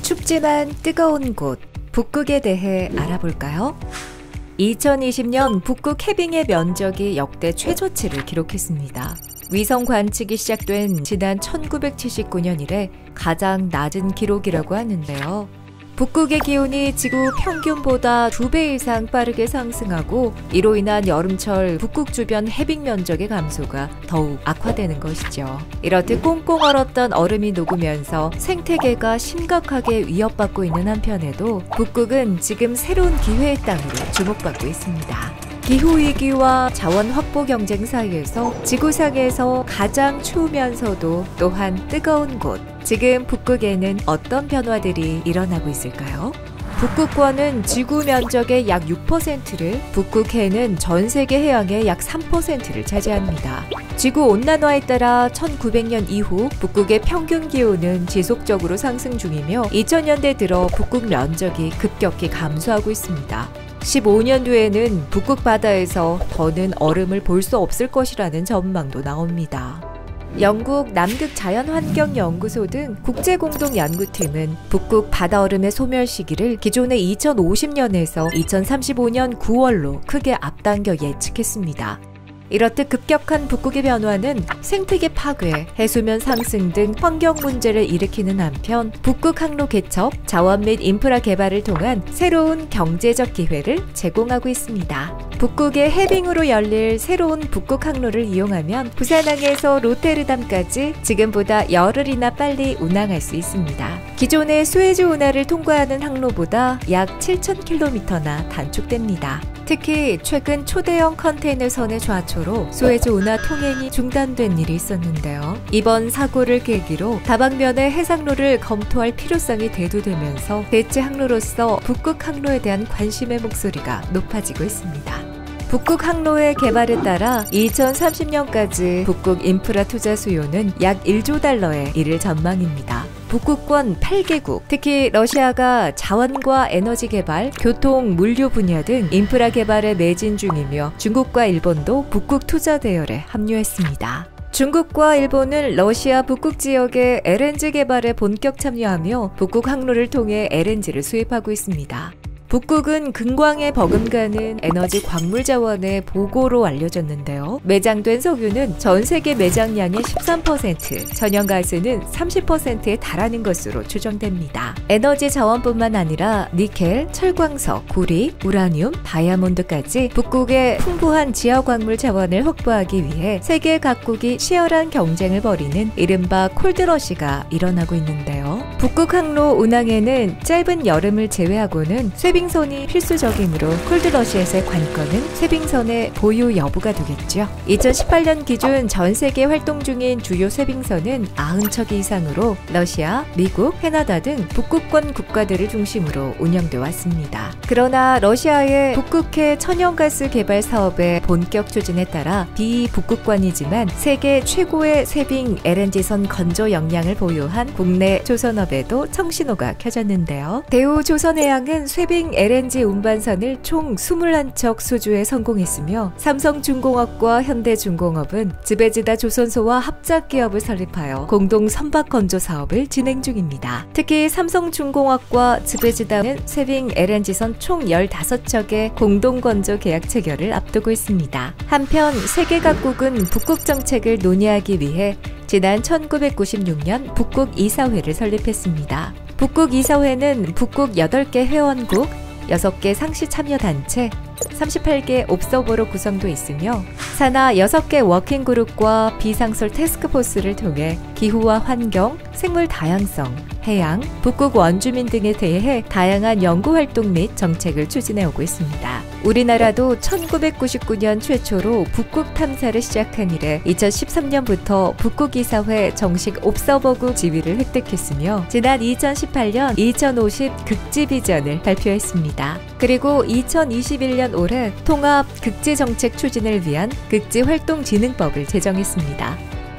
춥지만 뜨거운 곳, 북극에 대해 알아볼까요? 2020년 북극 해빙의 면적이 역대 최저치를 기록했습니다. 위성 관측이 시작된 지난 1979년 이래 가장 낮은 기록이라고 하는데요. 북극의 기온이 지구 평균보다 2배 이상 빠르게 상승하고 이로 인한 여름철 북극 주변 해빙 면적의 감소가 더욱 악화되는 것이죠. 이렇듯 꽁꽁 얼었던 얼음이 녹으면서 생태계가 심각하게 위협받고 있는 한편에도 북극은 지금 새로운 기회의 땅으로 주목받고 있습니다. 기후위기와 자원 확보 경쟁 사이에서 지구상에서 가장 추우면서도 또한 뜨거운 곳, 지금 북극에는 어떤 변화들이 일어나고 있을까요? 북극권은 지구 면적의 약 6%를, 북극해는 전 세계 해양의 약 3%를 차지합니다. 지구 온난화에 따라 1900년 이후 북극의 평균 기온은 지속적으로 상승 중이며 2000년대 들어 북극 면적이 급격히 감소하고 있습니다. 15년 뒤에는 북극 바다에서 더는 얼음을 볼 수 없을 것이라는 전망도 나옵니다. 영국 남극자연환경연구소 등 국제공동연구팀은 북극 바다얼음의 소멸 시기를 기존의 2050년에서 2035년 9월로 크게 앞당겨 예측했습니다. 이렇듯 급격한 북극의 변화는 생태계 파괴, 해수면 상승 등 환경 문제를 일으키는 한편 북극 항로 개척, 자원 및 인프라 개발을 통한 새로운 경제적 기회를 제공하고 있습니다. 북극의 해빙으로 열릴 새로운 북극 항로를 이용하면 부산항에서 로테르담까지 지금보다 열흘이나 빨리 운항할 수 있습니다. 기존의 수에즈 운하를 통과하는 항로보다 약 7,000km나 단축됩니다. 특히 최근 초대형 컨테이너선의 좌초로 수에즈 운하 통행이 중단된 일이 있었는데요. 이번 사고를 계기로 다방면의 해상로를 검토할 필요성이 대두되면서 대체 항로로서 북극 항로에 대한 관심의 목소리가 높아지고 있습니다. 북극 항로의 개발에 따라 2030년까지 북극 인프라 투자 수요는 약 1조 달러에 이를 전망입니다. 북극권 8개국, 특히 러시아가 자원과 에너지 개발, 교통, 물류 분야 등 인프라 개발에 매진 중이며 중국과 일본도 북극 투자 대열에 합류했습니다. 중국과 일본은 러시아 북극 지역의 LNG 개발에 본격 참여하며 북극 항로를 통해 LNG를 수입하고 있습니다. 북극은 금광에 버금가는 에너지 광물 자원의 보고로 알려졌는데요. 매장된 석유는 전 세계 매장량의 13%, 천연가스는 30%에 달하는 것으로 추정됩니다. 에너지 자원뿐만 아니라 니켈, 철광석, 구리, 우라늄, 다이아몬드까지 북극의 풍부한 지하 광물 자원을 확보하기 위해 세계 각국이 치열한 경쟁을 벌이는 이른바 콜드러시가 일어나고 있는데요. 북극 항로 운항에는 짧은 여름을 제외하고는 쇠빙선이 필수적이므로 콜드러시에서의 관건은 쇠빙선의 보유 여부가 되겠죠. 2018년 기준 전 세계 활동 중인 주요 쇠빙선은 90척 이상으로 러시아, 미국, 캐나다 등 북극권 국가들을 중심으로 운영돼 왔습니다. 그러나 러시아의 북극해 천연가스 개발 사업의 본격 추진에 따라 비북극권이지만 세계 최고의 쇠빙 LNG선 건조 역량을 보유한 국내 조선업에도 청신호가 켜졌는데요. 대우조선해양은 쇠빙 LNG 운반선을 총 21척 수주에 성공했으며 삼성중공업과 현대중공업은 즈베지다 조선소와 합작기업을 설립하여 공동 선박 건조 사업을 진행 중입니다. 특히 삼성중공업과 즈베지다는 쇠빙 LNG선 총 15척의 공동 건조 계약 체결을 앞두고 있습니다. 한편 세계 각국은 북극 정책을 논의하기 위해 지난 1996년 북극 이사회를 설립했습니다. 북극 이사회는 북극 8개 회원국, 6개 상시 참여 단체, 38개 옵서버로 구성돼 있으며 산하 6개 워킹그룹과 비상설 태스크포스를 통해 기후와 환경, 생물 다양성, 해양, 북극 원주민 등에 대해 다양한 연구활동 및 정책을 추진해오고 있습니다. 우리나라도 1999년 최초로 북극 탐사를 시작한 이래 2013년부터 북극이사회 정식 옵서버국 지위를 획득했으며 지난 2018년 2050 극지 비전을 발표했습니다. 그리고 2021년 올해 통합 극지 정책 추진을 위한 극지활동진흥법을 제정했습니다.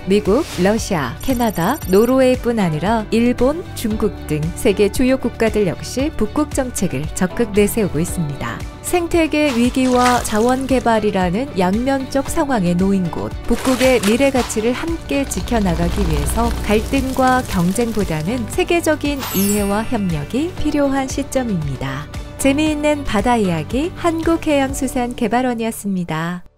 미국, 러시아, 캐나다, 노르웨이뿐 아니라 일본, 중국 등 세계 주요 국가들 역시 북극 정책을 적극 내세우고 있습니다. 생태계 위기와 자원 개발이라는 양면적 상황에 놓인 곳, 북극의 미래 가치를 함께 지켜나가기 위해서 갈등과 경쟁보다는 세계적인 이해와 협력이 필요한 시점입니다. 재미있는 바다 이야기 한국해양수산개발원이었습니다.